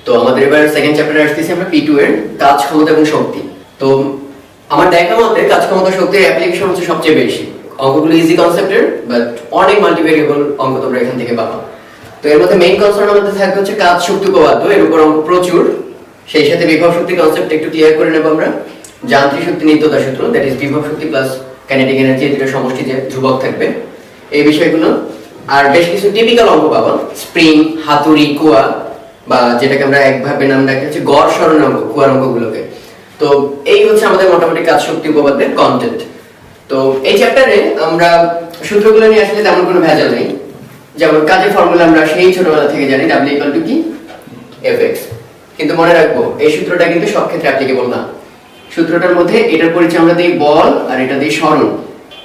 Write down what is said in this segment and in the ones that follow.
তো আমাদের এবার সেকেন্ড চ্যাপ্টারে আসতেছি আমরা P2 এর কাজ ক্ষমতা এবং শক্তি। তো আমার দেখা মতে কাজ ক্ষমতা শক্তির অ্যাপ্লিকেশন হচ্ছে সবচেয়ে বেশি। অঙ্কগুলো ইজি কনসেপ্টের, বাট অনেক মাল্টিভেরিয়েবল অঙ্ক তোমরা এখান থেকে পাবা। তো এর মধ্যে মেইন কনসার্ন আমাদের থাকবে হচ্ছে কাজ শক্তি উপপাদ্য, এর উপর অঙ্ক প্রচুর। সেই সাথে বিভব শক্তি কনসেপ্ট একটু ক্লিয়ার করে নেব আমরা। যান্ত্রিক শক্তি নিত্যতা সূত্র, দ্যাট ইজ বিভব শক্তি প্লাস কাইনেটিক এনার্জি, যেটা সমষ্টি যে ধ্রুবক থাকবে, এই বিষয়গুলো। আর বেশ কিছু টিপিক্যাল অঙ্ক পাবা, স্প্রিং, হাতুড়ি, কুয়া, বা যেটাকে আমরা একভাবে নাম রাখি হচ্ছে গড় সরণ অঙ্ক, কুয়ার অঙ্কগুলোকে। তো এই হচ্ছে আমাদের মোটামুটি কাজ শক্তি উপপাদ্যের কন্টেন্ট। তো এই চ্যাপ্টারে আমরা সূত্রগুলো নিয়ে আসলে তেমন কোনো ভেজাল নেই। যেমন কাজের ফর্মুলা আমরা সেই ছোটবেলা থেকে জানি, W = কি Fx। কিন্তু মনে রাখবো এই সূত্রটা কিন্তু সব ক্ষেত্রে অ্যাপ্লিকেবল না। সূত্রটার মধ্যে এটার পরিচয় আমরা দিই বল আর এটা দিই সরণ,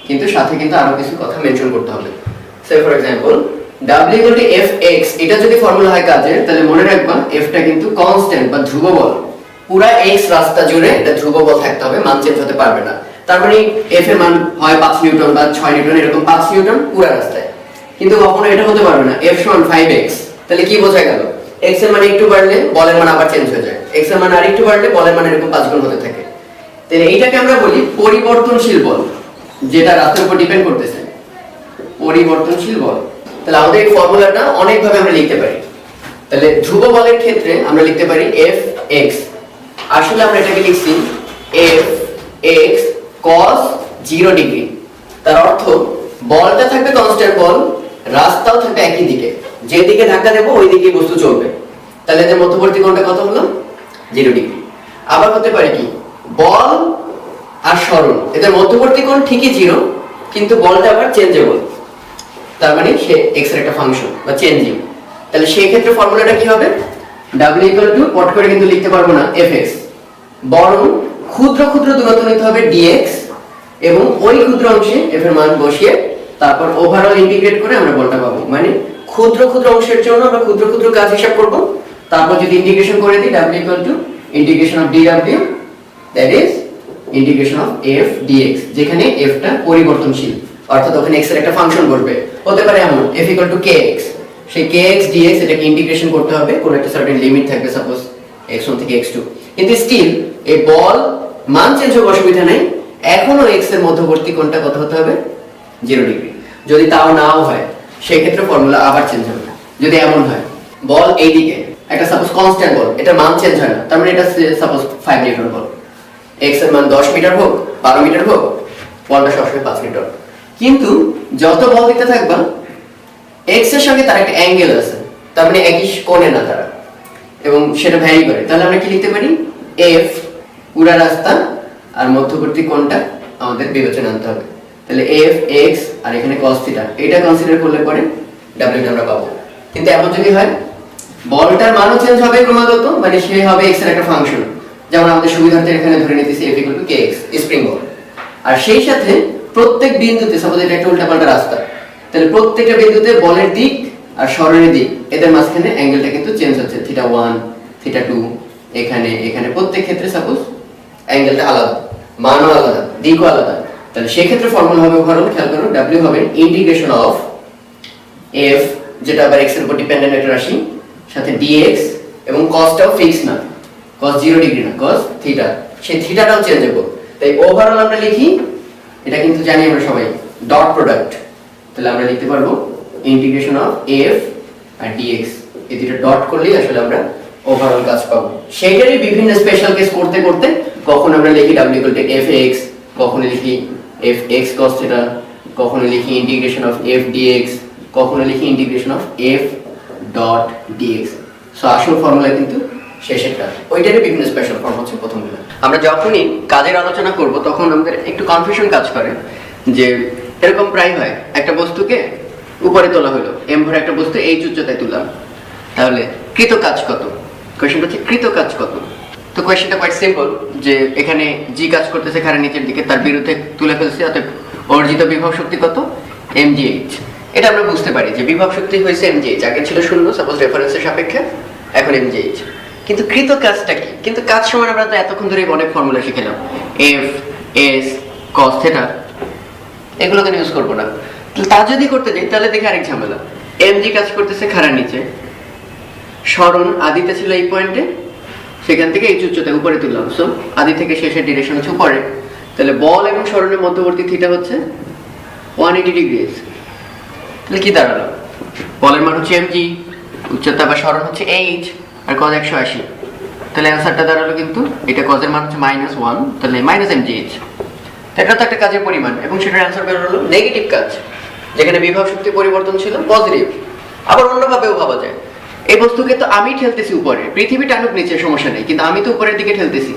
কিন্তু সাথে কিন্তু আরো কিছু কথা মেনশন করতে হবে। সে ফর एग्जांपल W = Fx, এটা যদি ফর্মুলা হয় কাজের, তাহলে মনে রাখবা F টা কিন্তু কনস্ট্যান্ট বা ধ্রুব বল। পুরো x রাস্তা জুড়ে এটা ধ্রুব বল থাকতে হবে, মান চেঞ্জ হতে পারবে না। তার মানে F এর মান হয় 5 নিউটন বা 6 নিউটন, এরকম 5 নিউটন পুরো রাস্তায়। কিন্তু কখনো এটা হতে পারবে না F = 5x। তাহলে কি বোঝা গেল? x এর মান একটু বাড়লে বলের মান আবার চেঞ্জ হয়ে যায়, x এর মান আরেকটু বাড়লে বলের মান এরকম 5 গুণ হতে থাকে। তাহলে এইটাকে আমরা বলি পরিবর্তনশীল বল, যেটা রাস্তার উপর ডিপেন্ড করতেছে, পরিবর্তনশীল বল। তাহলে আমাদের এই ফর্মুলাটা অনেক ভাবে আমরা লিখতে পারি। তাহলে ধ্রুব বলের ক্ষেত্রে আমরা লিখতে পারি Fx, আসলে আমরা এটাকে লিখছি Fx cos 0 ডিগ্রি। তার অর্থ বলটা থাকবে কনস্ট্যান্ট বল, রাস্তাও থাকবে একই দিকে, যে দিকে ধাক্কা দেব ওই দিকেই বস্তু চলবে। তাহলে এর মধ্যবর্তী কোণটা কত হলো? 0 ডিগ্রি। আবার হতে পারে কি বল আর সরণ, এদের মধ্যবর্তী কোণ ঠিকই 0, কিন্তু বলটা আবার চেঞ্জেবল, তার মানে সে x এর একটা ফাংশন বা চেঞ্জিং। তাহলে সেই ক্ষেত্রে ফর্মুলাটা কি হবে? W = পট করে কিন্তু লিখতে পারবো না Fx, বরং ক্ষুদ্র ক্ষুদ্র দূরত্ব নিতে হবে dx, এবং ওই ক্ষুদ্র অংশে f এর মান বসিয়ে তারপর ওভারঅল ইন্টিগ্রেট করে আমরা বলটা পাবো। মানে ক্ষুদ্র ক্ষুদ্র অংশের জন্য আমরা ক্ষুদ্র ক্ষুদ্র কাজ হিসাব করব, তারপর যদি ইন্টিগ্রেশন করে দিই W = integration of dw, that is integration of f dx, যেখানে f টা পরিবর্তনশীল, অর্থাৎ ওখানে x এর একটা ফাংশন বসবে। হতে পারে এমন f = kx, সেই kx dx এটাকে ইন্টিগ্রেশন করতে হবে, কোন একটা সার্টেন লিমিট থাকবে, সাপোজ x1 থেকে x2। কিন্তু স্টিল এই বল মান চেঞ্জ হবে, অসুবিধা নাই, এখনো x এর মধ্যবর্তী কোণটা কত হতে হবে? 0 ডিগ্রি। যদি তাও নাও হয় সেই ক্ষেত্রে ফর্মুলা আবার চেঞ্জ হবে। যদি এমন হয় বল এইদিকে একটা সাপোজ কনস্ট্যান্ট বল, এটা মান চেঞ্জ হয় না, তার মানে এটা সাপোজ 5 নিউটন বল, x এর মান 10 মিটার হোক 12 মিটার হোক, বলটা সবসময় 5 নিউটন। কিন্তু যত বল দিতে থাকবা x এর সঙ্গে তার একটা অ্যাঙ্গেল আছে, তার মানে একই কোণে না তারা, এবং সেটা ভ্যারি করে। তাহলে আমরা কি লিখতে পারি? f পুরা রাস্তা আর মধ্যবর্তী কোণটা আমাদের বিবেচনা আনতে হবে। তাহলে Fx আর এখানে cos θ, এটা কনসিডার করলে পরে W টা আমরা পাবো। কিন্তু এমন যদি হয় বলটার মানও চেঞ্জ হবে ক্রমাগত, মানে সে হবে x এর একটা ফাংশন, যেমন আমাদের সুবিধার্থে এখানে ধরে নিতেছি F = kx, স্প্রিং বল। আর সেই সাথে প্রত্যেক বিন্দুতে, সাপোজ এটা একটা উল্টাপাল্টা রাস্তা, তাহলে প্রত্যেকটা বিন্দুতে বলের দিক আর সরণের দিক, এদের মাঝখানে অ্যাঙ্গেলটা কিন্তু চেঞ্জ হচ্ছে, θ1 θ2, এখানে এখানে প্রত্যেক ক্ষেত্রে সাপোজ অ্যাঙ্গেলটা আলাদা, মানও আলাদা, দিকও আলাদা। তাহলে সেই ক্ষেত্রে ফর্মুলা হবে ওভারঅল, খেয়াল করো, W হবে ইন্টিগ্রেশন অফ f, যেটা আবার x এর উপর ডিপেন্ডেন্ট একটা রাশি, সাথে dx, এবং cosটাও ফিক্স না, cos 0 ডিগ্রি না, cos θ, সেই থিটাটাও চেঞ্জেবল। তাই ওভারঅল আমরা লিখি, এটা কিন্তু জানি আমরা সবাই, ডট প্রোডাক্ট। তাহলে আমরা লিখতে পারবো ইন্টিগ্রেশন অফ f আর dx, এই দুটো ডট করলেই আসলে আমরা ওভারঅল কাজ পাবো। সেইটারই বিভিন্ন স্পেশাল কেস করতে করতে কখন আমরা লিখি W = Fx, কখনো লিখি Fx cos θ, কখনো লিখি ইন্টিগ্রেশন অফ f dx, কখনো লিখি integration of f dot dx। So আসল ফর্মুলা কিন্তু শেষেরটা, ওইটারই বিভিন্ন স্পেশাল ফর্ম হচ্ছে প্রথমগুলো। আমরা যখনই কাজের আলোচনা করব তখন আমাদের একটু কনফিউশন কাজ করে, যে এরকম প্রায় হয় একটা বস্তুকে উপরে তোলা হলো, m ভরে একটা বস্তু এই উচ্চতায় তুললাম, তাহলে কৃত কাজ কত? কোশ্চেনটা হচ্ছে কৃত কাজ কত। তো কোশ্চেনটা কোয়াইট সিম্পল, যে এখানে জি কাজ করতেছে খাড়া নিচের দিকে, তার বিরুদ্ধে তুলে ফেলছে, অতএব অর্জিত বিভব শক্তি কত? mgh। এটা আমরা বুঝতে পারি যে বিভব শক্তি হয়েছে mgh, আগে ছিল 0 সাপোজ রেফারেন্সের সাপেক্ষে, এখন mgh। কিন্তু কৃত কাজটা কি? কিন্তু কাজ সমান আমরা তো এতক্ষণ ধরে অনেক ফর্মুলা শিখলাম, f s cos θ, এগুলো কেন ইউজ করবো না? তা যদি করতে যাই তাহলে দেখে আরেক ঝামেলা, mg কাজ করতেছে খাড়ার নিচে, সরণ আদিতে ছিল এই পয়েন্টে, সেখান থেকে এই উচ্চতা উপরে তুললাম, সো আদি থেকে শেষের ডিরেকশন হচ্ছে উপরে। তাহলে বল এবং সরণের মধ্যবর্তী থিটা হচ্ছে 180 ডিগ্রিজ। তাহলে কি দাঁড়ালো? বলের মান হচ্ছে mg, উচ্চতা বা সরণ হচ্ছে h, আর cos 180। তাহলে অ্যান্সারটা দাঁড়ালো কিন্তু এটা cos এর মান হচ্ছে -1, তাহলে -mgh। এটা তো একটা কাজের পরিমাণ এবং সেটার অ্যান্সার বের হলো নেগেটিভ কাজ, যেখানে বিভব শক্তি পরিবর্তন ছিল পজিটিভ। আবার অন্যভাবেও ভাবা যায়, এই বস্তুকে তো আমি ঠেলতেছি উপরে, পৃথিবী টানুক নিচে সমস্যা নেই, কিন্তু আমি তো উপরের দিকে ঠেলতেছি।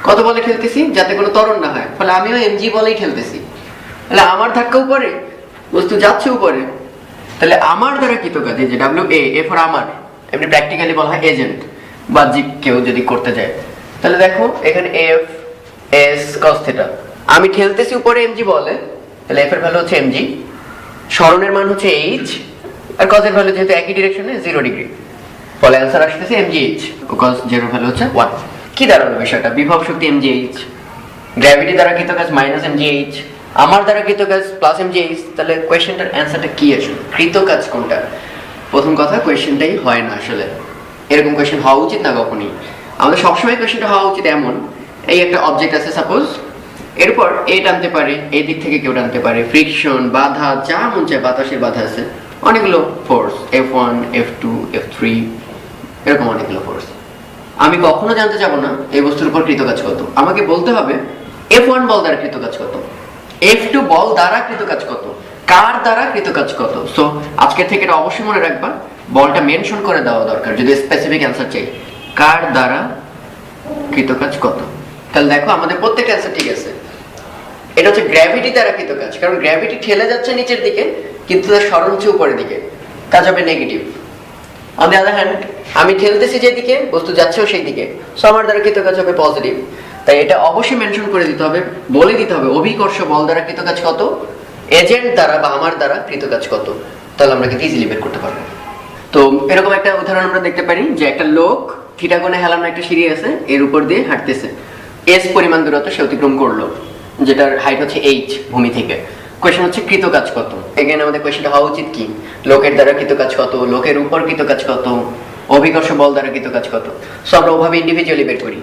কত বলে ঠেলতেছি? যাতে কোনো ত্বরণ না হয়, ফলে আমিও mg বলেই ঠেলতেছি। তাহলে আমার ধাক্কা উপরে, বস্তু যাচ্ছে উপরে, তাহলে আমার দ্বারা কৃত কাজ, যে WA, এ ফর আমার, এমনি প্র্যাকটিক্যালি বলা হয় এজেন্ট, বাহ্যিক কেউ যদি করতে যায়। তাহলে দেখো এখানে F S cos থিটা, আমি ঠেলতেছি উপরে mg বলে, তাহলে F এর ভ্যালু হচ্ছে mg, সরণের মান হচ্ছে h, আর cos এর ভ্যালু যেহেতু একই ডিরেকশনে 0 ডিগ্রি, ফলে অ্যান্সার আসতেছে mgh, cos 0 ভ্যালু হচ্ছে 1। কি দাঁড়ালো বিষয়টা? বিভব শক্তি mgh, গ্র্যাভিটি দ্বারা কৃত কাজ -mgh, আমার দ্বারা কৃত কাজ +mgh। তাহলে কোয়েশ্চেনটার অ্যান্সারটা কি আসলে? কৃত কাজ কোনটা? প্রথম কথা, কোয়েশ্চেনটাই হয় না আসলে, এরকম কোয়েশ্চেন হওয়া উচিত না কখনই। আমাদের সবসময় কোয়েশ্চেনটা হওয়া উচিত এমন, এই একটা অবজেক্ট আছে সাপোজ, এরপর এ টানতে পারে, এই দিক থেকে কেউ টানতে পারে, ফ্রিকশন, বাধা, যা মন চায়, বাতাসের বাধা আছে, অনেকগুলো ফোর্স, F1 F2 F3, এরকম অনেকগুলো ফোর্স। আমি কখনো জানতে চাবো না এই বস্তুর উপর কৃত কাজ কত, আমাকে বলতে হবে F1 বল দ্বারা কৃত কাজ কত, F2 বল দ্বারা কৃত কাজ কত, কার দ্বারা কৃত কাজ কত। সো আজকের থেকে এটা অবশ্যই মনে রাখবা, বলটা মেনশন করে দেওয়া দরকার যদি স্পেসিফিক অ্যান্সার চাই, কার দ্বারা কৃত কাজ কত। তাহলে দেখো আমাদের প্রত্যেকটা অ্যান্সার ঠিক আছে। এটা হচ্ছে গ্র্যাভিটি দ্বারা কৃত কাজ, কারণ গ্র্যাভিটি ঠেলে যাচ্ছে নিচের দিকে, কিন্তু তার সরণ হচ্ছে উপরের দিকে, কাজ হবে negative. On the other hand, আমি ঠেলতেছি যেদিকে, বস্তু যাচ্ছেও সেই দিকে, সো আমার দ্বারা কৃত কাজ হবে পজিটিভ। তাই এটা অবশ্যই মেনশন করে দিতে হবে, বলে দিতে হবে অভিকর্ষ বল দ্বারা কৃত কাজ কত, এজেন্ট দ্বারা বা আমার দ্বারা কৃত কাজ কত। তাহলে আমরা কিন্তু ইজিলি বের করতে পারবো। তো এরকম একটা উদাহরণ আমরা দেখতে পারি যে একটা লোক থিটা কোণে হেলানো একটা সিঁড়ি আছে, এর উপর দিয়ে হাঁটতেছে, s পরিমাণ দূরত্ব সে অতিক্রম করলো, যেটার হাইট হচ্ছে h ভূমি থেকে। কোয়েশ্চেন হচ্ছে কৃত কাজ কত। এখানে আমাদের কোয়েশ্চেনটা হওয়া উচিত কি, লোকের দ্বারা কৃত কাজ কত, লোকের উপর কৃত কাজ কত, অভিকর্ষ বল দ্বারা কৃত কাজ কত। সো আমরা ওভাবে ইন্ডিভিজুয়ালি বের করি।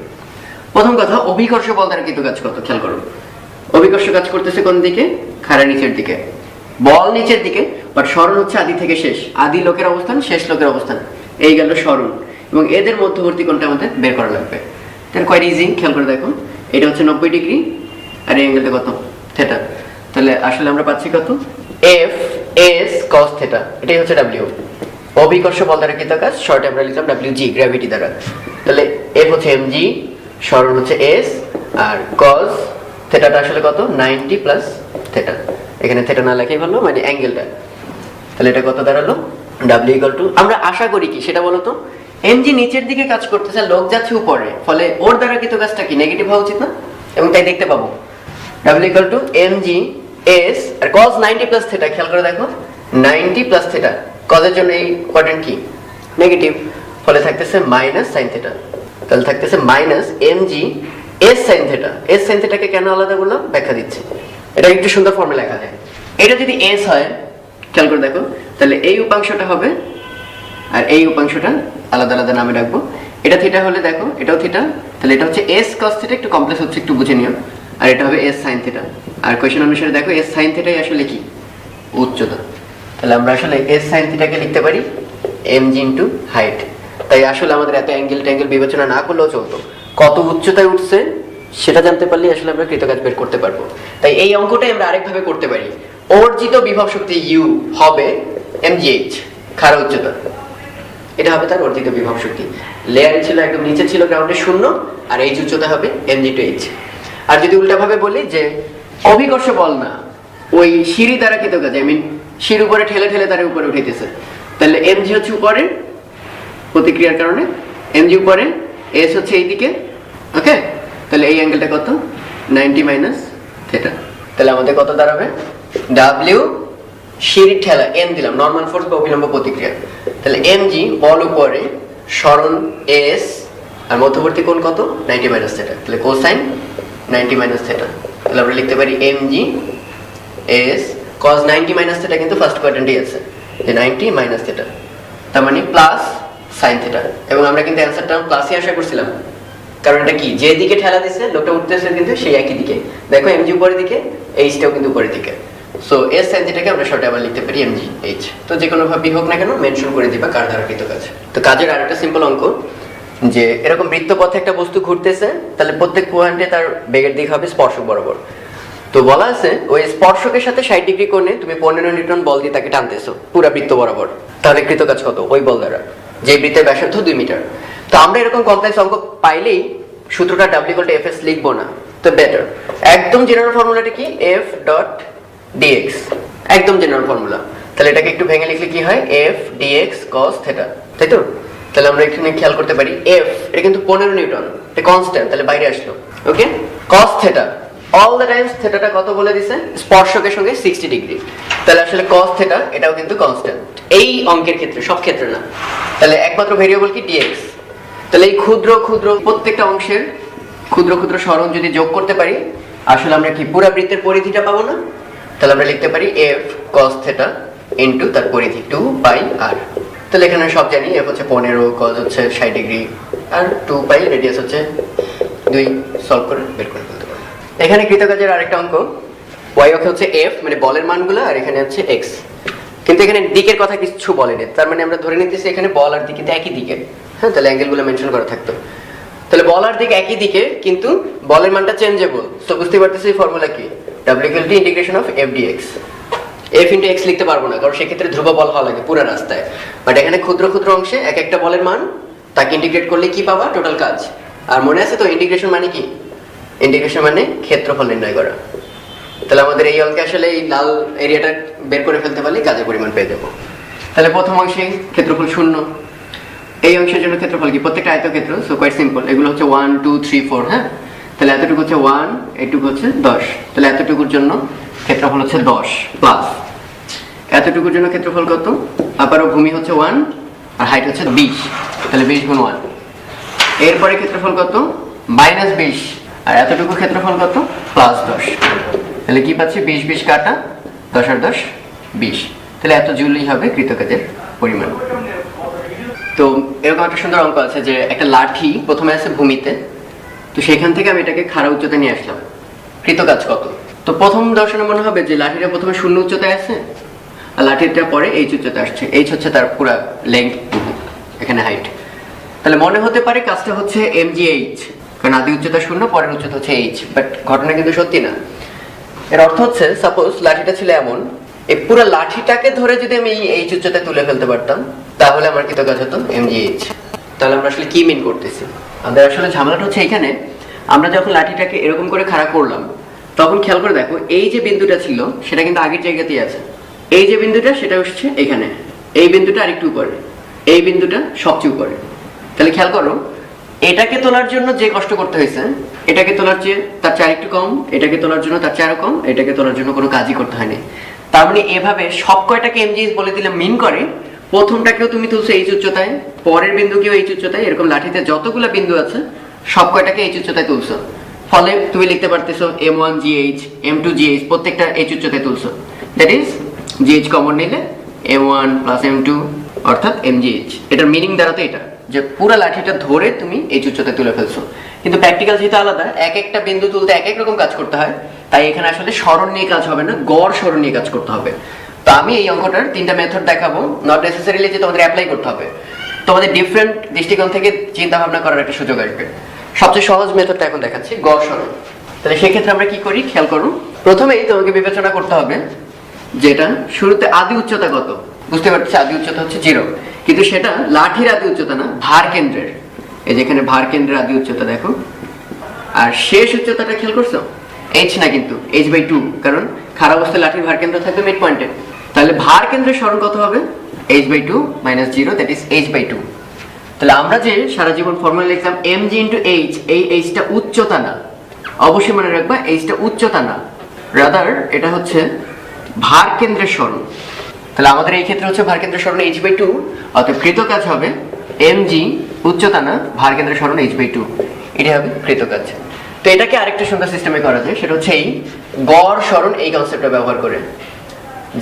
প্রথম কথা, অভিকর্ষ বল দ্বারা কৃত কাজ কত খেয়াল করো। অভিকর্ষ কাজ করতেছে কোন দিকে? খাড়া নিচের দিকে, বল নিচের দিকে, বাট সরণ হচ্ছে আদি থেকে শেষ, আদি লোকের অবস্থান, শেষ লোকের অবস্থান, এই গেল সরণ, এবং এদের মধ্যবর্তী কোণটা আমাদের বের করা লাগবে। তাহলে কোয়াইট ইজি, খেয়াল করে দেখো, এটা হচ্ছে 90 ডিগ্রি, আর এই অ্যাঙ্গেলটা কত? থিটা। তাহলে আসলে আমরা পাচ্ছি কত? F S cos থিটা, এটাই হচ্ছে W, অভিকর্ষ বল দ্বারা কৃত কাজ, শর্টে আমরা লিখলাম WG, গ্র্যাভিটি দ্বারা। তাহলে F হচ্ছে mg, সরণ হচ্ছে s, আর cos থিটাটা আসলে কত? 90 প্লাস থিটা, এখানে থিটা না লেখাই ভালো, মানে অ্যাঙ্গেলটা। তাহলে এটা কত দাঁড়ালো? W ইকুয়াল টু, আমরা আশা করি কি সেটা বলো তো, mg নিচের দিকে কাজ করতেছে, লোক যাচ্ছে উপরে, ফলে ওর দ্বারা কৃত কাজটা কি নেগেটিভ হওয়া উচিত না? এবং তাই দেখতে পাবো W equal to mg s, আর cos 90 প্লাস থিটা, খেয়াল করে দেখো 90 প্লাস থিটা, cos এর জন্য এই কোয়াড্রেন্ট কি? নেগেটিভ, ফলে থাকতেছে মাইনাস sin থিটা। তাহলে থাকতেছে minus mg s sin theta. s sin থিটাকে কেন আলাদা করলাম ব্যাখ্যা দিচ্ছি, এটা একটু সুন্দর ফর্মে লেখা যায়। এটা যদি s হয়, খেয়াল করে দেখো, তাহলে এই উপাংশটা হবে, আর এই উপাংশটা আলাদা আলাদা নামে রাখবো। এটা থিটা হলে দেখো এটাও থিটা, তাহলে এটা হচ্ছে s cos থিটা, একটু কমপ্লেক্স হচ্ছে, একটু বুঝে নিও। আর এটা হবে s sin থিটা। আর কোয়েশ্চেন অনুসারে দেখো s sin থিটাই আসলে কি? উচ্চতা। তাহলে আমরা আসলে s sin থিটাকে লিখতে পারি mg ইনটু হাইট। তাই আসলে আমাদের এত অ্যাঙ্গেল বিবেচনা না করলেও চলতো, কত উচ্চতায় উঠছে সেটা জানতে পারলে আসলে আমরা কৃতকাজ বের করতে পারবো। তাই এই অঙ্কটাই আমরা আরেকভাবে করতে পারি, অর্জিত বিভব শক্তি u হবে mgh, খাড়া উচ্চতা, এটা হবে তার অর্জিত বিভব শক্তি। লেয়ারে ছিল একদম নিচে ছিল গ্রাউন্ডে 0, আর এই উচ্চতা হবে mg টু h। আর যদি উল্টাভাবে বলি যে অভিকর্ষ বল না, ওই সিঁড়ি দ্বারা কৃতকাজ, আই মিন সিঁড়ি উপরে ঠেলে ঠেলে তার উপরে উঠাইতেছে, তাহলে mg হচ্ছে উপরে প্রতিক্রিয়ার কারণে, mg উপরে, s হচ্ছে এইদিকে, ওকে। তাহলে এই অ্যাঙ্গেলটা কত? 90 মাইনাস থিটা। তাহলে আমাদের কত দাঁড়াবে? w সিঁড়ি ঠেলা, n দিলাম, নরমাল ফোর্স বা অভিলম্ব প্রতিক্রিয়া। তাহলে mg বল উপরে, সরণ s, আর মধ্যবর্তী কোণ কত? 90 মাইনাস থিটা। তাহলে কোসাইন 90 মাইনাস থিটা। তাহলে আমরা লিখতে পারি mg s cos 90 minus theta, কিন্তু ফার্স্ট কোয়াড্রেন্টেই আছে, যে 90 মাইনাস থিটা, তার মানে প্লাস সাইন থিটা, এবং আমরা কিন্তু অ্যান্সারটা প্লাসই আশা করছিলাম, কারণ এটা কি যে দিকে ঠেলা দিচ্ছে লোকটা উঠতেছে কিন্তু সেই একই দিকে, দেখো এমজি উপরের দিকে, এইচটাও কিন্তু উপরের দিকে। সো এস সাইন থিটাকে আমরা শর্টে আবার লিখতে পারি এমজি এইচ। তো যে কোনো ভাবেই হোক না কেন মেনশন করে দিবা কার দ্বারা কৃত কাজ। তো কাজের আরেকটা সিম্পল অঙ্ক, যে এরকম বৃত্তপথে একটা বস্তু ঘুরতেছে, তাহলে প্রত্যেক পয়েন্টে তার বেগের দিক হবে স্পর্শক বরাবর। তো বলা আছে ওই স্পর্শকের সাথে 60 ডিগ্রি কোণে তুমি 15 নিউটন বল দিয়ে তাকে টানতেছো পুরো বৃত্ত বরাবর, তাহলে কৃত কাজ কত ওই বল দ্বারা, যে বৃত্তের ব্যাসার্ধ 2 মিটার। তো আমরা এরকম কমপ্লেক্স অঙ্ক পাইলেই সূত্রটা W=Fs লিখবো না, তো বেটার একদম জেনারেল ফর্মুলাটা কি f ডট dx, একদম জেনারেল ফর্মুলা। তাহলে এটাকে একটু ভেঙে লিখলে কি হয় f dx cos থিটা, তাই তো? তাহলে আমরা এখানে খেয়াল করতে পারি f এটা কিন্তু 15 নিউটন, এটা কনস্ট্যান্ট, তাহলে বাইরে আসলো। Okay, cos theta all the times থিটাটা কত বলে দিছে, স্পর্শকের সঙ্গে 60 ডিগ্রি, তাহলে আসলে cos থিটা এটাও কিন্তু কনস্ট্যান্ট এই অঙ্কের ক্ষেত্রে, সব ক্ষেত্রে না। তাহলে একমাত্র ভেরিয়েবল কি dx। তাহলে এই ক্ষুদ্র ক্ষুদ্র প্রত্যেকটা অংশের ক্ষুদ্র ক্ষুদ্র সরণ যদি যোগ করতে পারি, আসলে আমরা কি পুরো বৃত্তের পরিধিটা পাবো না? তাহলে আমরা লিখতে পারি f cos থিটা ইনটু তার পরিধি 2 পাই r। তাহলে এখানে সব জানি f হচ্ছে 15, cos হচ্ছে 60 ডিগ্রি, আর 2 পাই রেডিয়াস হচ্ছে 2, সলভ করে বের করে ফেলতে পারি। এখানে কৃতকাজের আরেকটা অঙ্ক, y অক্ষে হচ্ছে f মানে বলের মানগুলো, আর এখানে হচ্ছে x, কিন্তু এখানে দিকের কথা কিছু বলেনি, তার মানে আমরা ধরে নিতেছি এখানে বল আর দিকে একই দিকে। হ্যাঁ, তাহলে অ্যাঙ্গেলগুলো মেনশন করা থাকতো। তাহলে বল আর দিক একই দিকে, কিন্তু বলের মানটা চেঞ্জেবল। তো বুঝতে পারতেছি ফর্মুলা কি, W=f dx। f into x লিখতে পারবো না, কারণ সেক্ষেত্রে ধ্রুব বল হওয়া লাগে পুরো রাস্তায়, বাট এখানে ক্ষুদ্র ক্ষুদ্র অংশে এক একটা বলের মান, তাকে ইন্টিগ্রেট করলে কি পাবা, টোটাল কাজ। আর মনে আছে তো ইন্টিগ্রেশন মানে কি, ইন্টিগ্রেশন মানে ক্ষেত্রফল নির্ণয় করা। তাহলে আমাদের এই অঙ্কে আসলে এই লাল এরিয়াটা বের করে ফেলতে পারলে কাজের পরিমাণ পেয়ে যাবো। তাহলে প্রথম অংশে ক্ষেত্রফল 0, এই অংশের জন্য ক্ষেত্রফল কি, প্রত্যেকটা আয়তক্ষেত্র, সো কোয়াইট সিম্পল, এগুলো হচ্ছে 1 2 3 4। হ্যাঁ, তাহলে এতটুকু হচ্ছে 1, এটুকু হচ্ছে 10, তাহলে এতটুকুর জন্য ক্ষেত্রফল হচ্ছে 10 প্লাস এতটুকুর জন্য ক্ষেত্রফল কত, আবারও ভূমি হচ্ছে 1 আর হাইট হচ্ছে 20, তাহলে 20 গুণ 1। এরপরে ক্ষেত্রফল কত, -20, আর এতটুকু ক্ষেত্রফল কত, +10। তাহলে কি পাচ্ছি, 20 20 কাটা, 10 আর 10 20, তাহলে এত জুলই হবে কৃতকাজের পরিমাণ। তো এরকম একটা সুন্দর অঙ্ক আছে যে একটা লাঠি প্রথমে আছে ভূমিতে, তো সেখান থেকে আমি এটাকে খাড়া উচ্চতা নিয়ে আসলাম, কৃতকাজ কত। তো প্রথম দর্শনে মনে হবে যে লাঠিটা প্রথমে 0 উচ্চতায় আছে, আর লাঠিটা পরে h উচ্চতা আসছে, h হচ্ছে তার পুরো লেংথ, এখানে হাইট। তাহলে মনে হতে পারে কাজটা হচ্ছে mgh, কারণ আদি উচ্চতা 0, পরের উচ্চতা হচ্ছে h, বাট ঘটনা কিন্তু সত্যি না। এর অর্থ হচ্ছে সাপোজ লাঠিটা ছিল এমন, এই পুরো লাঠিটাকে ধরে যদি আমি এই h উচ্চতায় তুলে ফেলতে পারতাম, তাহলে আমার কৃতকাজ হতো mgh। তাহলে আমরা আসলে কি মিন করতেছি, আমাদের আসলে ঝামেলাটা হচ্ছে এখানে, আমরা যখন লাঠিটাকে এরকম করে খাড়া করলাম, তখন খেয়াল করে দেখো এই যে বিন্দুটা ছিল সেটা কিন্তু আগের জায়গাতেই আছে, এই যে বিন্দুটা সেটা হচ্ছে এখানে, এই বিন্দুটা আরেকটু উপরে, এই বিন্দুটা সবচেয়ে উপরে। তাহলে খেয়াল করো, এটাকে তোলার জন্য যে কষ্ট করতে হয়েছে, এটাকে তোলার চেয়ে তার চেয়ে আরেকটু কম, এটাকে তোলার জন্য তার চেয়ে আরো কম, এটাকে তোলার জন্য কোনো কাজই করতে হয়নি। তার মানে এভাবে সব কয়টাকে mgh বলে দিলে মিন করে, প্রথমটাকেও তুমি তুলছো h উচ্চতায়, পরের বিন্দুকেও h উচ্চতায়, এরকম লাঠিতে যতগুলো বিন্দু আছে সব কয়টাকে h উচ্চতায় তুলছো, ফলে তুমি লিখতে পারতেছো m1gh m2gh, প্রত্যেকটা h উচ্চতায় তুলছো, দ্যাট ইজ gh কমন নিলে m1 প্লাস m2 অর্থাৎ mgh। এটার মিনিং দাঁড়াতে এটা যে পুরো লাঠিটা ধরে তুমি h উচ্চতায় তুলে ফেলছো, কিন্তু প্র্যাকটিক্যাল যেহেতু আলাদা, এক একটা বিন্দু তুলতে এক এক রকম কাজ করতে হয়, তাই এখানে আসলে সরণ নিয়ে কাজ হবে না, গড় সরণ নিয়ে কাজ করতে হবে। তো আমি এই অঙ্কটার 3টা মেথড দেখাবো, নট নেসেসারিলি যে তোমাদের অ্যাপ্লাই করতে হবে, তোমাদের ডিফারেন্ট দৃষ্টিকোণ থেকে চিন্তা ভাবনা করার একটা সুযোগ আসবে। সবচেয়ে সহজ মেথডটা এখন দেখাচ্ছি, গড় সরণ। তাহলে সেক্ষেত্রে আমরা কি করি, খেয়াল করো, প্রথমেই তোমাকে বিবেচনা করতে হবে যেটা শুরুতে আদি উচ্চতা কত, বুঝতে পারছি আদি উচ্চতা হচ্ছে 0, কিন্তু সেটা লাঠির আদি উচ্চতা না, ভার কেন্দ্রের, এই যেখানে ভার কেন্দ্রের আদি উচ্চতা দেখো, আর শেষ উচ্চতাটা খেয়াল করছো, h না কিন্তু h/2, কারণ খারাপ অবস্থায় লাঠির ভার কেন্দ্র থাকবে মিড পয়েন্টে, তাহলে ভার কেন্দ্রের সরণ কত হবে, h/2 - 0, দ্যাট ইজ h/2। তাহলে আমরা যে সারা জীবন ফর্মুলা লিখলাম mg × h, এই h টা উচ্চতা না, অবশ্যই মনে রাখবা h টা উচ্চতা না, রাদার এটা হচ্ছে ভার কেন্দ্রের সরণ। তাহলে আমাদের এই ক্ষেত্রে হচ্ছে ভার কেন্দ্রের সরণ h/2, অতএব কৃতকাজ হবে mg উচ্চতা না, ভার কেন্দ্রের সরণ h/2, এটা হবে কৃতকাজ। তো এটাকে আরেকটা সুন্দর সিস্টেমে করা যায়, সেটা হচ্ছে এই গড় সরণ, এই কনসেপ্টটা ব্যবহার করে।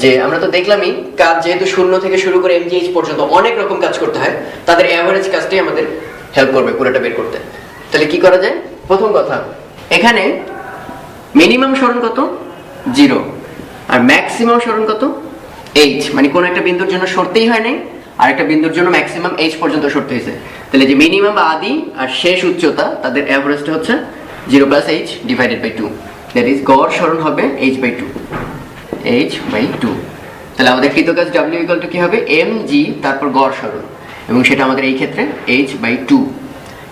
যে আমরা তো দেখলামই কাজ যেহেতু 0 থেকে শুরু করে এমজিএইচ পর্যন্ত অনেক রকম কাজ করতে হয়, তাদের অ্যাভারেজ কাজটাই আমাদের হেল্প করবে পুরোটা বের করতে। তাহলে কি করা যায়? প্রথম কথা, এখানে মিনিমাম সরণ কত? 0, আর ম্যাক্সিমাম সরণ কত? h, মানে কোন একটা বিন্দুর জন্য সরতেই হয় নাই, আর একটা বিন্দুর জন্য ম্যাক্সিমাম h পর্যন্ত সরতে হয়েছে। তাহলে যে মিনিমাম বা আদি আর শেষ উচ্চতা তাদের অ্যাভারেজটা হচ্ছে 0 + h divided by 2, that is গড় সরণ হবে h/2, h/2। তাহলে আমাদের কৃতকাজ w = কি হবে? mg তারপর গড় সরণ, এবং সেটা আমাদের এই ক্ষেত্রে h/2।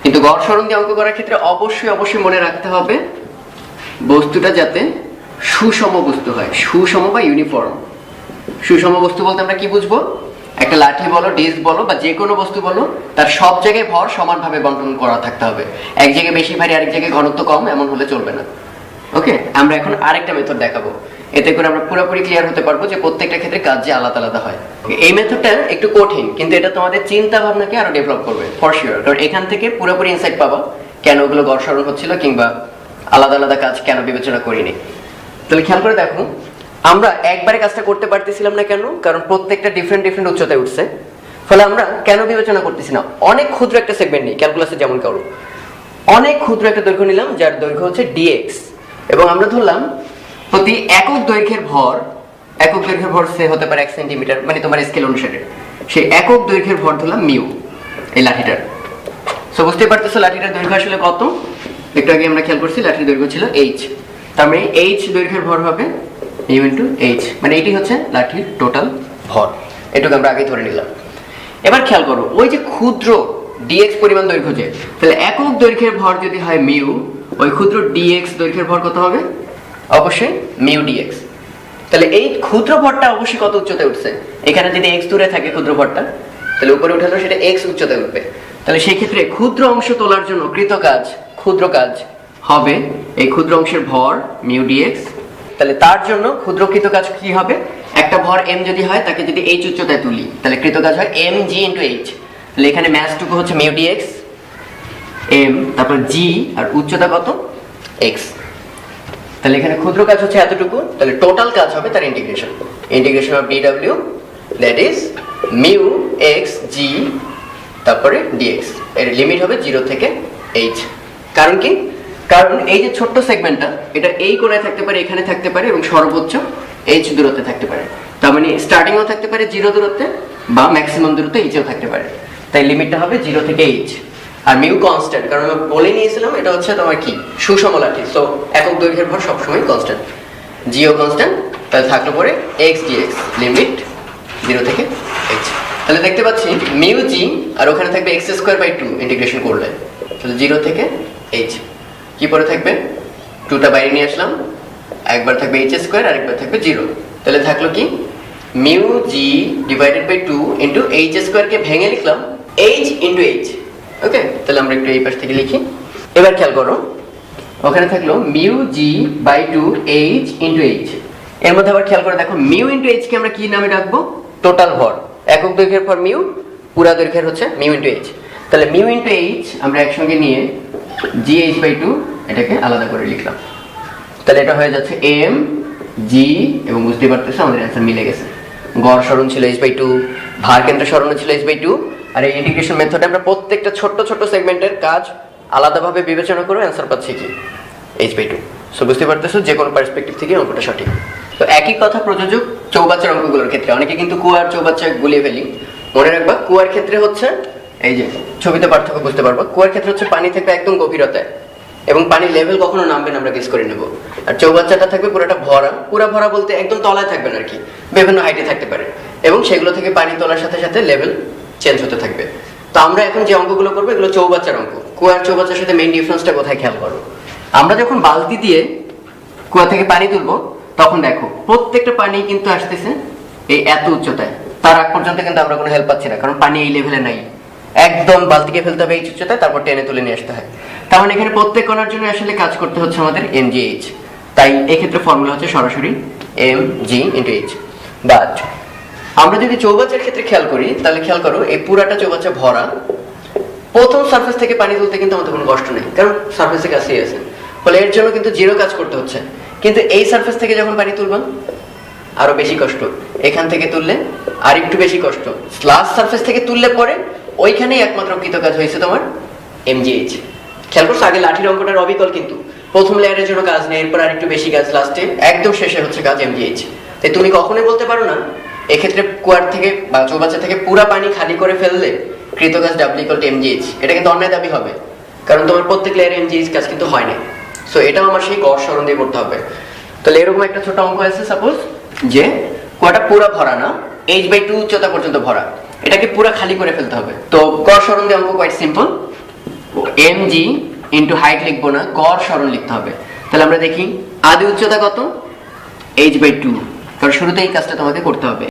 কিন্তু গড় সরণ দিয়ে অঙ্ক করার ক্ষেত্রে অবশ্যই মনে রাখতে হবে বস্তুটা যাতে সুষম বস্তু হয়, সুষম বা ইউনিফর্ম। সুষম বস্তু বলতে আমরা কি বুঝবো? একটা লাঠি বলো, ডিস্ক বলো, বা যে কোনো বস্তু বলো, তার সব জায়গায় ভর সমানভাবে বন্টন করা থাকতে হবে। এক জায়গায় বেশি ভারী, আরেক জায়গায় ঘনত্ব কম, এমন হলে চলবে না। ওকে, আমরা এখন আরেকটা মেথড দেখাবো, এতে করে আমরা পুরোপুরি ক্লিয়ার হতে পারবো যে প্রত্যেকটা ক্ষেত্রে কাজ যে আলাদা আলাদা হয়। এই মেথডটা একটু কঠিন, কিন্তু এটা তোমাদের চিন্তা ভাবনাকে আরো ডেভেলপ করবে ফর শিওর, কারণ এখান থেকে পুরোপুরি ইনসাইট পাবা কেন ওগুলো গড় সরণ হচ্ছিল, কিংবা আলাদা আলাদা কাজ কেন বিবেচনা করিনি। তাহলে খেয়াল করে দেখো, আমরা একবারে কাজটা করতে পারতেছিলাম না কেন? কারণ প্রত্যেকটা ডিফারেন্ট উচ্চতায় উঠছে, ফলে আমরা কেন বিবেচনা করতেছি না? অনেক ক্ষুদ্র একটা সেগমেন্ট নিই, ক্যালকুলাসে যেমন করো, অনেক ক্ষুদ্র একটা দৈর্ঘ্য নিলাম যার দৈর্ঘ্য হচ্ছে dx, এবং আমরা ধরলাম প্রতি একক দৈর্ঘ্যের ভর সে হতে পারে 1 সেন্টিমিটার, মানে তোমার স্কেল অনুসারে সেই একক দৈর্ঘ্যের ভর ধরলাম মিউ, এই লাঠিটার। সো বুঝতে পারতেছো লাঠিটার দৈর্ঘ্য আসলে কত? একটু আগে আমরা খেয়াল করছি লাঠির দৈর্ঘ্য ছিল h, তার মানে h দৈর্ঘ্যের ভর হবে মিউ ইন্টু h, মানে এটি হচ্ছে লাঠির টোটাল ভর। এটুকু আমরা আগে ধরে নিলাম। এবার খেয়াল করো, ওই যে ক্ষুদ্র dx পরিমাণ দৈর্ঘ্য, যে তাহলে একক দৈর্ঘ্যের ভর যদি হয় মিউ, ওই ক্ষুদ্র dx দৈর্ঘ্যের ভর কত হবে? অবশ্যই মিউ dx। তাহলে এই ক্ষুদ্র ভরটা অবশ্যই কত উচ্চতায় উঠছে? এখানে যদি x দূরে থাকে ক্ষুদ্র ভরটা, তাহলে উপরে উঠালেও সেটা x উচ্চতায় উঠবে। তাহলে সেই ক্ষেত্রে ক্ষুদ্র অংশ তোলার জন্য ক্ষুদ্র কাজ হবে এই ক্ষুদ্র অংশের ভর মিউ dx। তাহলে তার জন্য ক্ষুদ্র কৃত কাজ কি হবে? একটা ভর m যদি হয়, তাকে যদি h উচ্চতায় তুলি, তাহলে কৃত কাজ হয় mg × h। তাহলে এখানে ম্যাসটুকু হচ্ছে মিউ dx, m, তারপর g, আর উচ্চতা কত? x। তাহলে এখানে ক্ষুদ্র কাজ হচ্ছে এতটুকু, তাহলে টোটাল কাজ হবে তার integration of dw, that is mu x g তারপরে dx। এর লিমিট হবে 0 থেকে h। কারণ কি? কারণ এই যে ছোট্ট সেগমেন্টটা, এটা এই কোণায় থাকতে পারে, এখানে থাকতে পারে, এবং সর্বোচ্চ h দূরত্বে থাকতে পারে। তার মানে স্টার্টিংও থাকতে পারে 0 দূরত্বে, বা ম্যাক্সিমাম দূরত্বে h-ও থাকতে পারে। তাই লিমিটটা হবে 0 থেকে h। আর মিউ কনস্ট্যান্ট, কারণ আমরা বলে নিয়েছিলাম এটা হচ্ছে তোমার কি সুষম লাঠি, সো একক দৈর্ঘ্যের ভর সবসময় কনস্ট্যান্ট, জিও কনস্ট্যান্ট। তাহলে থাকলো পরে x dx, লিমিট 0 থেকে h। তাহলে দেখতে পাচ্ছি মিউ জি, আর ওখানে থাকবে x²/2 ইন্টিগ্রেশন করলে, তাহলে 0 থেকে h। কি পরে থাকবে? 2টা বাইরে নিয়ে আসলাম, একবার থাকবে h², আরেকবার থাকবে 0। তাহলে থাকলো কি mu G divided by 2 into h² কে ভেঙে লিখলাম h ইন্টু h। ওকে, তাহলে আমরা একটু এই পাশ থেকে লিখি। এবার খেয়াল করো, ওখানে থাকলো mu G by 2 h into h। এর মধ্যে আবার খেয়াল করে দেখো, মিউ ইন্টু h কে আমরা কি নামে রাখবো? টোটাল ভর। একক দৈর্ঘ্যের ভর মিউ, পুরা দৈর্ঘ্যের হচ্ছে মিউ ইন্টু h। তাহলে মিউ ইন্টু h আমরা একসঙ্গে নিয়ে gh/2 এটাকে আলাদা করে লিখলাম। তাহলে এটা হয়ে যাচ্ছে m g, এবং বুঝতে পারতেছো আমাদের অ্যান্সার মিলে গেছে। গড় সরণ ছিল h/2, ভার কেন্দ্র সরণ ছিল h/2, আর এই ইন্টিগ্রেশন মেথডে আমরা প্রত্যেকটা ছোট সেগমেন্টের কাজ আলাদাভাবে বিবেচনা করে অ্যান্সার পাচ্ছি কি h/2। সো বুঝতে পারতেছো যে কোনো পার্সপেক্টিভ থেকে অঙ্কটা সঠিক। তো একই কথা প্রযোজ্য চৌবাচ্চার অঙ্কগুলোর ক্ষেত্রে। অনেকে কিন্তু কুয়ার চৌবাচ্চা গুলিয়ে ফেলি। মনে রাখবা, কুয়ার ক্ষেত্রে হচ্ছে এই যে ছবিতে পার্থক্য বুঝতে পারবো, কুয়ার ক্ষেত্রে হচ্ছে পানি থাকবে একদম গভীরতায়, এবং পানির লেভেল কখনো নামবে না, আমরা গেস করে নেব। আর চৌবাচ্চাটা থাকবে পুরোটা ভরা, পুরা ভরা বলতে একদম তলায় থাকবে না আর কি, বিভিন্ন হাইটে থাকতে পারে, এবং সেগুলো থেকে পানি তোলার সাথে সাথে লেভেল চেঞ্জ হতে থাকবে। তো আমরা এখন যে অঙ্কগুলো করবো এগুলো চৌবাচ্চার অঙ্ক। কুয়ার চৌবাচ্চার সাথে মেইন ডিফারেন্সটা কোথায় খেয়াল করো। আমরা যখন বালতি দিয়ে কুয়া থেকে পানি তুলবো, তখন দেখো প্রত্যেকটা পানি কিন্তু আসতেছে এই এত উচ্চতায়, তার আগ পর্যন্ত কিন্তু আমরা কোনো হেল্প পাচ্ছি না, কারণ পানি এই লেভেলে নাই। একদম বালতিকে ফেলতে হবে এই উচ্চতায়, তারপর টেনে তুলে নিয়ে আসতে হয়। তার মানে এখানে প্রত্যেক কণার জন্য আসলে কাজ করতে হচ্ছে আমাদের mgh। তাই এক্ষেত্রে ফর্মুলা হচ্ছে সরাসরি mg × h। বাট আমরা যদি চৌবাচ্চার ক্ষেত্রে খেয়াল করি, তাহলে খেয়াল করো এই পুরাটা চৌবাচ্চা ভরা, প্রথম সারফেস থেকে পানি তুলতে কিন্তু আমাদের কোনো কষ্ট নেই, কারণ সারফেসে কাছেই আছে, ফলে এর জন্য কিন্তু জিরো কাজ করতে হচ্ছে। কিন্তু এই সারফেস থেকে যখন পানি তুলবা, আরো বেশি কষ্ট, এখান থেকে তুললে আর একটু বেশি কষ্ট, লাস্ট সারফেস থেকে তুললে পরে ওইখানেই একমাত্র কৃতকাজ হয়েছে তোমার এমজিএইচ। খেয়াল করছো আগে লাঠির অঙ্কটার অবিকল, কিন্তু প্রথম লেয়ারের জন্য কাজ নেই, এরপর আর একটু বেশি কাজ, লাস্টে একদম শেষে হচ্ছে কাজ এমজিএইচ। তাই তুমি কখনোই বলতে পারো না এক্ষেত্রে কুয়ার থেকে বা চৌবাচ্চা থেকে পুরা পানি খালি করে ফেললে কৃতকাজ ডাব্লিউ ইকুয়াল টু এমজিএইচ, এটা কিন্তু অন্যায় দাবি হবে, কারণ তোমার প্রত্যেক লেয়ারে এমজিএইচ কাজ কিন্তু হয় না। সো এটাও আমার সেই গড় সরণ দিয়ে করতে হবে। তাহলে এরকম একটা ছোট অঙ্ক আছে, সাপোজ যে কুয়াটা পুরা ভরা না, h/2 উচ্চতা পর্যন্ত ভরা, এটাকে পুরা খালি করে ফেলতে হবে। তো গড় সরণ দিয়ে অঙ্ক quite simple, mg into height লিখবো না, গড় সরণ লিখতে হবে। তাহলে আমরা দেখি আদি উচ্চতা কত, h/2, কারণ শুরুতে এই কাজটা তোমাকে করতে হবে।